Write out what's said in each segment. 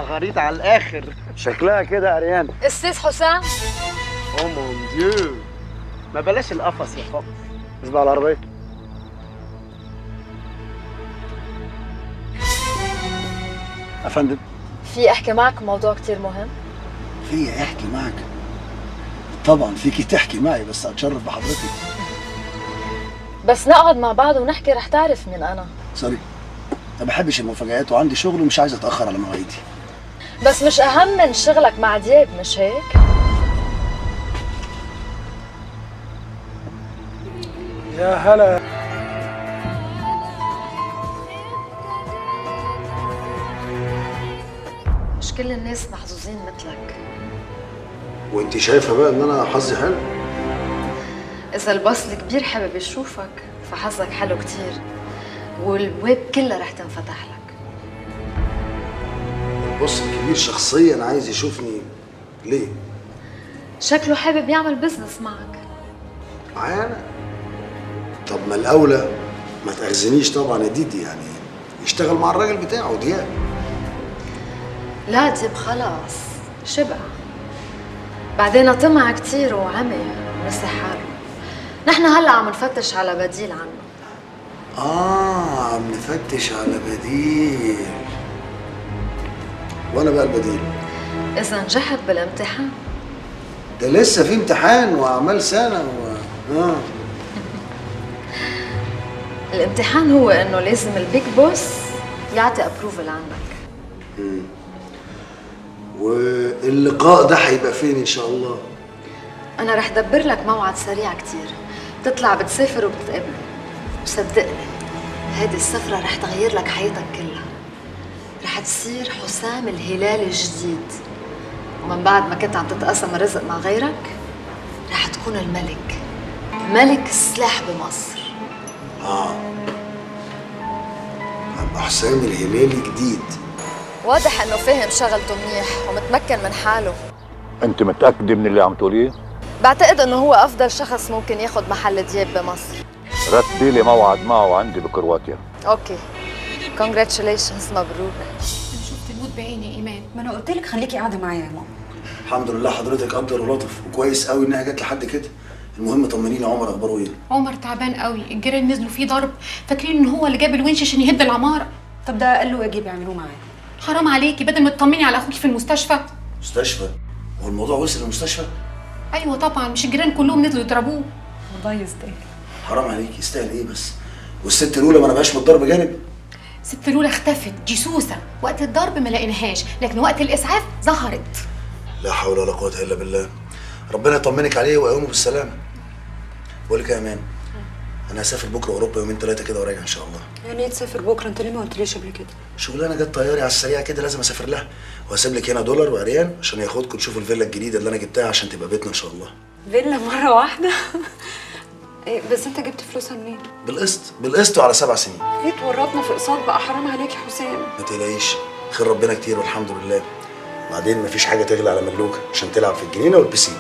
زغاريط على الاخر. شكلها كده عريان. استاذ حسام. او مون ديو، ما بلاش القفص يا فقر. اصبع على العربيه. افندم، في احكي معك موضوع كتير مهم. في احكي معك؟ طبعا فيكي تحكي معي، بس اتشرف بحضرتك. بس نقعد مع بعض ونحكي رح تعرف مين انا. سوري، ما بحبش المفاجآت وعندي شغل ومش عايز اتاخر على مواعيدي. بس مش اهم من شغلك مع دياب، مش هيك؟ يا هلا. مش كل الناس محظوظين مثلك. وانت شايفه بقى ان انا حظي حلو؟ اذا الباص الكبير حابب يشوفك فحظك حلو كتير، والبواب كلها رح تنفتح لك. البص الكبير شخصيا عايز يشوفني ليه؟ شكله حابب يعمل بزنس معك. معايا انا؟ طب ما الاولى ما تاخذنيش طبعا يا ديدي، يعني يشتغل مع الراجل بتاعه دياب. لا دياب خلاص شبع، بعدين طمع كتير وعمي ونسي حاله. نحن هلا عم نفتش على بديل عنه. عم نفتش على بديل. وانا بقى البديل؟ اذا نجحت بالامتحان. ده لسه في امتحان واعمال سنه الامتحان هو انه لازم البيج بوس يعطي ابروفل عنك. واللقاء ده هيبقى فين ان شاء الله؟ انا رح دبر لك موعد سريع كتير، بتطلع بتسافر وبتقابله. وصدقني هيدي السفرة رح تغير لك حياتك كلها. رح تصير حسام الهلال الجديد، ومن بعد ما كنت عم تتقاسم الرزق مع غيرك رح تكون الملك، ملك السلاح بمصر. هبقى حسام الهلالي جديد. واضح انه فاهم شغلته منيح ومتمكن من حاله. انت متأكدة من اللي عم تقوليه؟ بعتقد انه هو افضل شخص ممكن ياخد محل دياب بمصر. رتبي لي موعد معه عندي بكرواتيا. اوكي، كونجراتيوليشنز، مبروك. انا شفت الموت بعيني يا ايمان. ما انا قلت لك خليكي قاعده معايا يا ماما. الحمد لله حضرتك قدر ولطف، وكويس قوي انها جت لحد كده. المهم طمنيني عمر اخباره ايه؟ عمر تعبان قوي، الجيران نزلوا فيه ضرب، فاكرين ان هو اللي جاب الونش عشان يهد العماره. طب ده قال له واجب يعملوه معاه. حرام عليكي، بدل ما تطمني على اخوكي في المستشفى. مستشفى؟ هو الموضوع وصل للمستشفى؟ ايوه طبعا، مش الجيران كلهم نزلوا يضربوه. والله يستاهل. حرام عليك، يستاهل ايه بس؟ والست الاولى ما نبقاش من الضرب جانب؟ ست لولا اختفت جيسوسه، وقت الضرب ما لقيناهاش، لكن وقت الاسعاف ظهرت. لا حول ولا قوه الا بالله. ربنا يطمنك عليه ويقومه بالسلامه. بقول لك يا امان، انا هسافر بكره اوروبا يومين ثلاثه كده وراجع ان شاء الله. يعني ايه تسافر بكره؟ انت ليه ما قلتليش قبل كده؟ شغلانه جت طياري على السريع كده، لازم اسافر لها. وهسيب لك هنا دولار وعريان عشان ياخدكم تشوفوا الفيلا الجديده اللي انا جبتها عشان تبقى بيتنا ان شاء الله. فيلا مره واحده؟ إيه بس انت جبت فلوسها منين؟ بالقسط وعلى 7 سنين. ليه تورطنا في اقساط بقى؟ حرام عليك يا حسام. ما تقلقيش، خير ربنا كتير والحمد لله. بعدين مفيش حاجه تغلى على ملوكه عشان تلعب في الجنينه والبسين.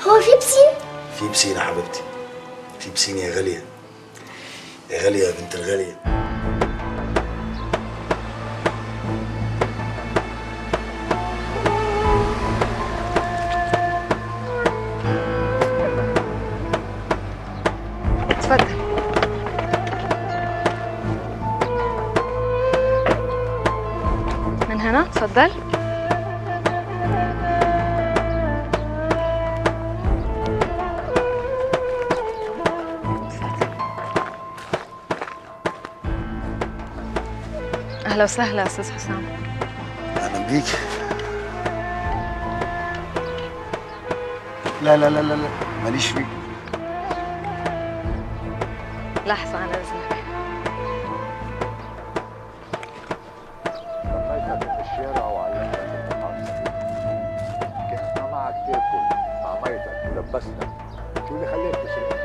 هو في بسين؟ في بسين يا حبيبتي، في بسين يا غاليه، يا غاليه يا بنت الغاليه. تفضل. من هنا تفضل. اهلا وسهلا استاذ حسام. اهلا بيك. لا لا لا لا لا، ماليش فيك. لحظة عن اذنك. رميتك في الشارع وعلمتك المحاصيل. كنا معك تاكل، طعميتك ولبستك. شو اللي خليك تسرق؟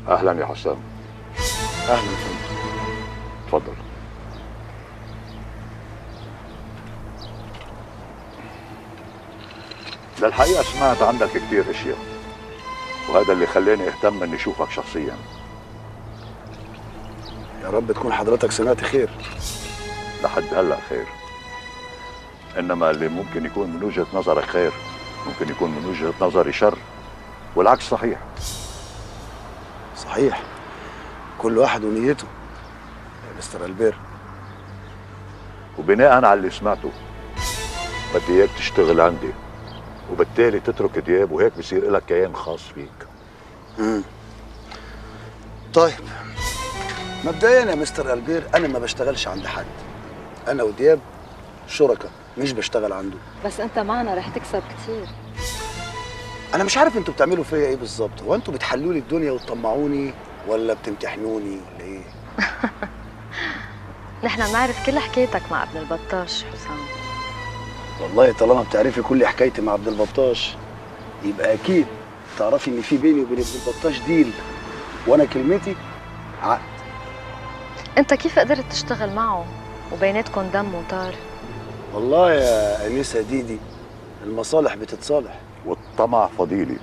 اهلا يا حسام. اهلا فندم. اتفضل. للحقيقة سمعت عنك كتير اشياء، وهذا اللي خلاني اهتم اني اشوفك شخصيا. يا رب تكون حضرتك سمعت خير. لحد هلا خير، انما اللي ممكن يكون من وجهة نظرك خير ممكن يكون من وجهة نظري شر، والعكس صحيح. صحيح، كل واحد ونيته يا مستر البير. وبناء على اللي سمعته بدي اياك تشتغل عندي، وبالتالي تترك دياب، وهيك بصير لك كيان خاص فيك. طيب مبدئيا يا مستر البير انا ما بشتغلش عند حد، انا ودياب شركاء مش بشتغل عنده. بس انت معنا رح تكسب كتير. انا مش عارف انتوا بتعملوا فيا ايه بالظبط، هو انتوا بتحلوا لي الدنيا وتطمعوني ولا بتمتحنوني ولا ايه؟ نحن بنعرف كل حكايتك مع ابن البطاش حسام. والله طالما بتعرفي كل حكايتي مع عبد البطاش يبقى اكيد تعرفي ان في بيني وبين ابن البطاش ديل، وانا كلمتي عقد. انت كيف قدرت تشتغل معه وبيناتكم دم وطار؟ والله يا انسه ديدي المصالح بتتصالح. والطمع فضيلي،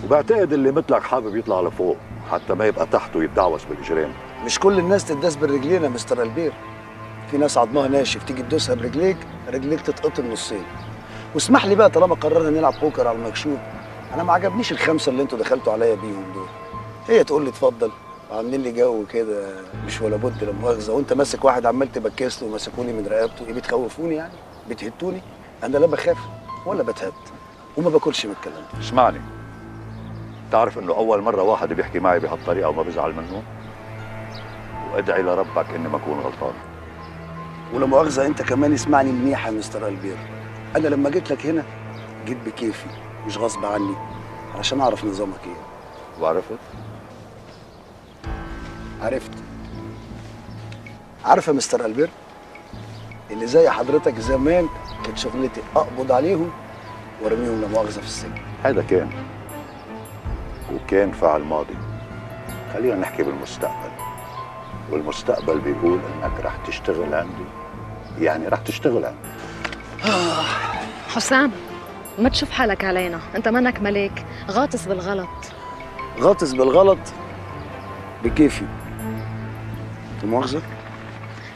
وبعتقد اللي مثلك حابب يطلع لفوق حتى ما يبقى تحته يتدعوس بالاجرام. مش كل الناس تداس بالرجلين يا مستر البير، في ناس عضمها ناشف تيجي تدوسها برجليك رجليك تتقطم نصين. واسمح لي بقى طالما قررنا نلعب بوكر على المكشوف، انا ما عجبنيش الخمسه اللي انتوا دخلتوا عليا بيهم دول. هي تقول لي اتفضل وعاملين لي جو كده مش ولا بد لا مؤاخذه، وانت ماسك واحد عمال تبكس له ومسكوني من رقبته. ايه بتخوفوني يعني؟ بتهتوني؟ انا لا بخاف ولا بتهت وما باكلش من الكلام ده. اسمعني، تعرف انه اول مره واحد بيحكي معي بهالطريقه وما بزعل منه، وادعي لربك اني ما اكون غلطان. ولا مؤاخذه انت كمان اسمعني منيح يا مستر البير، انا لما جيت لك هنا جيت بكيفي مش غصب عني علشان اعرف نظامك ايه. وعرفت؟ عرفت. عارف يا مستر البير، اللي زي حضرتك زمان كانت شغلتي اقبض عليهم وارميهم لا مؤاخذه في السجن. هذا كان، وكان فعل ماضي. خلينا نحكي بالمستقبل، والمستقبل بيقول انك رح تشتغل عندي، يعني رح تشتغل عندي. حسام ما تشوف حالك علينا، انت منك ملاك غاطس بالغلط. غاطس بالغلط بكيفي لا مؤاخذه.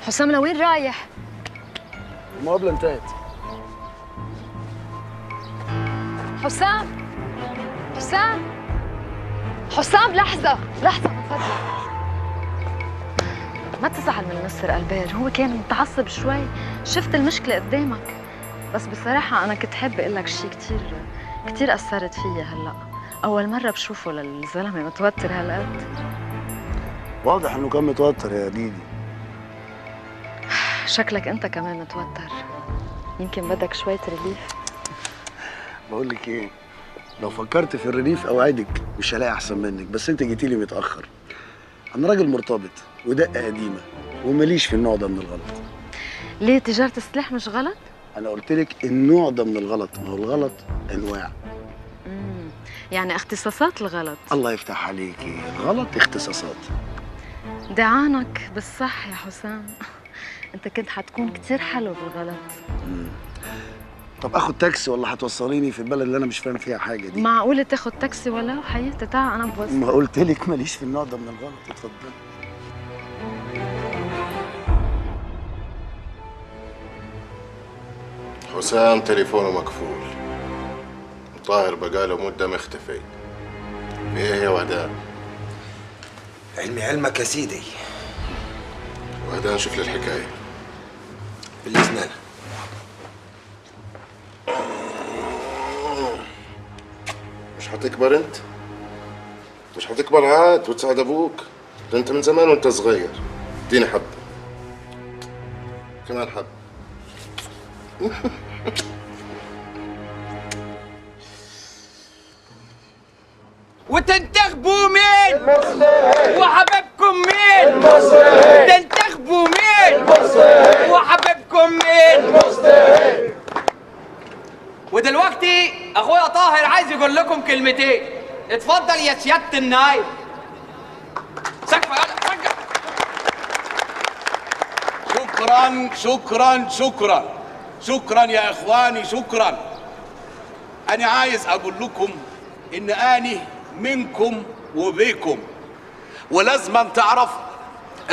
حسام لوين رايح؟ المقابله انتهت. حسام حسام حسام لحظة لحظة من فضلك، ما تزعل من مستر البير، هو كان متعصب شوي، شفت المشكلة قدامك. بس بصراحة أنا كنت حابة أقول لك شيء كتير أثرت فيا هلأ. أول مرة بشوفه للزلمة متوتر هالقد. واضح إنه كان متوتر يا ديدي. شكلك أنت كمان متوتر، يمكن بدك شوية ريليف. بقول لك إيه، لو فكرت في الريليف أوعدك مش هلاقي أحسن منك، بس أنت جيتي لي متأخر. أنا راجل مرتبط ودقة قديمة وماليش في النوع ده من الغلط. ليه تجارة السلاح مش غلط؟ أنا قلت لك النوع ده من الغلط، ما هو الغلط أنواع. يعني اختصاصات الغلط. الله يفتح عليكي، الغلط اختصاصات. دعانك بالصح يا حسام، أنت كنت حتكون كتير حلو بالغلط. طب اخد تاكسي ولا هتوصليني في البلد اللي انا مش فاهم فيها حاجه دي؟ معقولة تاخد تاكسي ولو حياتي؟ تعال أنا بوصل. ما قلت لك ماليش في النوع ده من الغلط، اتفضلي. حسام تليفونه مقفول، طاهر بقاله مدة مختفي. في ايه يا وهدان؟ علمي علمك يا سيدي. وهدان شوف لي الحكاية بالإذن الله. مش هتكبر انت؟ مش هتكبر عاد وتساعد ابوك؟ ده انت من زمان وانت صغير. اديني حبة كمان حبة. وتنتخبوا مين؟ المصري. وحبيبكم مين؟ المصري. تنتخبوا مين؟ المصري. وحبيبكم مين؟ المصري. ودلوقتي اخويا طاهر عايز يقول لكم كلمتين. اتفضل يا سيادة النايب. شكرا شكرا شكرا شكرا يا اخواني، شكرا. انا عايز اقول لكم ان اني منكم وبيكم، ولازم تعرف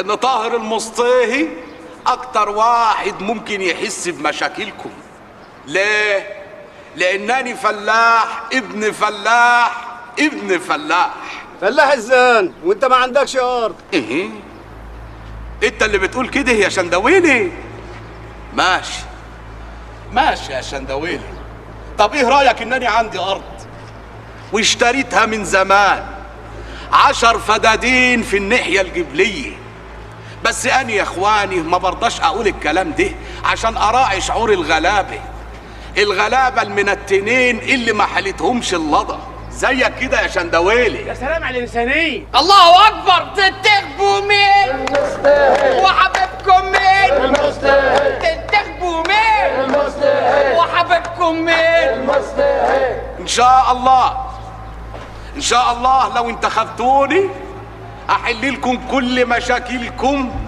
ان طاهر المصطهي اكتر واحد ممكن يحس بمشاكلكم. ليه؟ لانني فلاح ابن فلاح ابن فلاح. فلاح الزان وانت ما عندكش ارض. ايه انت اللي بتقول كده يا شندويلي؟ ماشي ماشي يا شندويلي. طب ايه رايك انني عندي ارض واشتريتها من زمان 10 فدادين في الناحيه الجبليه، بس انا يا اخواني ما برضاش اقول الكلام ده عشان اراعي شعور الغلابه المنتنين اللي ما حلتهمش اللضا زيك كده يا شندويلي. يا سلام على الانسانيه. الله اكبر. تنتخبوا مين؟ المستهل. وحبيبكم مين؟ المستهل. تنتخبوا مين؟ المستهل. وحبيبكم مين؟ المستهل. ان شاء الله ان شاء الله لو انتخبتوني احل لكم كل مشاكلكم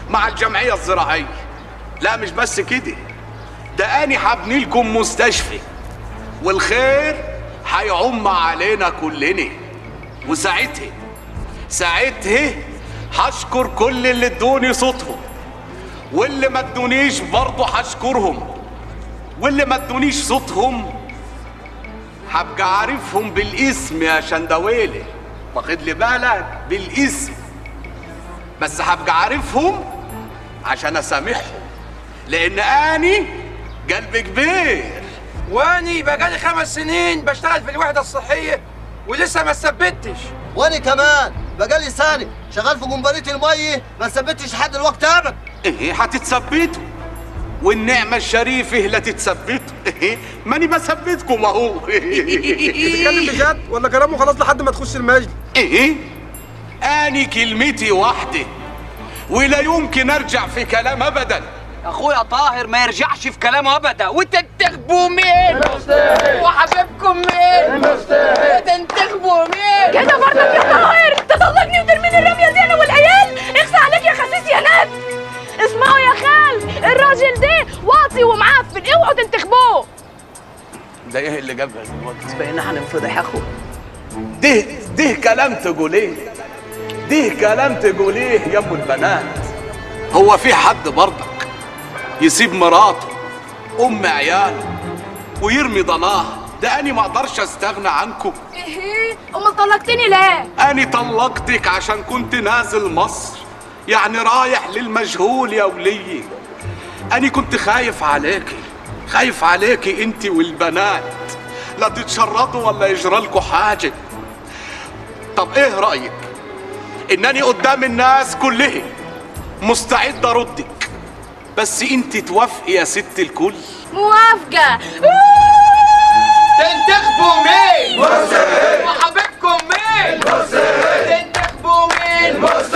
مع الجمعيه الزراعيه. لا مش بس كده، ده اني هبني لكم مستشفى والخير هيعم علينا كلنا. وساعتها هشكر كل اللي ادوني صوتهم، واللي ما ادونيش برضه هشكرهم، واللي ما ادونيش صوتهم هبقى عارفهم بالاسم يا شندويلي. واخد لي بالك؟ بالاسم، بس هبقى عارفهم عشان اسامحهم، لان اني قلبي كبير. واني بقالي 5 سنين بشتغل في الوحده الصحيه ولسه ما ثبتش. وانا كمان بقالي سنه شغال في جمبريه الميه ما ثبتش لحد الوقت ابدا. ايه هتتثبتوا؟ والنعمه الشريفه لا تتثبتوا. ايه ماني بثبتكم اهو. بتتكلم بجد ولا كلامه خلاص لحد ما تخش المجلس؟ ايه اني كلمتي واحده ولا يمكن ارجع في كلام ابدا. اخويا طاهر ما يرجعش في كلامه ابدا. وتنتخبوا مين؟ المستهل. وحبيبكم مين؟ المستهل. تنتخبوا مين؟ كده برضك يا طاهر تطلقني وترميني الرميه دي انا والعيال؟ اخفى عليك يا خسيس يا ناد. اسمعوا يا خال، الراجل ده واطي ومعفن، اوعوا تنتخبوه. ده ايه اللي جابها دلوقتي؟ بقينا هننفضح يا اخو. ده كلام تقوليه، ده كلام تقوليه يا ابو البنات. هو في حد برضك يسيب مراته ام عياله ويرمي ضناها؟ ده اني ما اقدرش استغنى عنكم. ايه امال طلقتني ليه؟ اني طلقتك عشان كنت نازل مصر، يعني رايح للمجهول يا وليي. اني كنت خايف عليكي انت والبنات، لا تتشردوا ولا يجرالكوا حاجه. طب ايه رايك انني قدام الناس كلها مستعد اردك، بس انت توافقي يا ست الكل؟ موافقة. تنتخبوا مين؟ المستهل. وحبيبكم مين؟ المستهل. تنتخبوا مين؟ المستهل.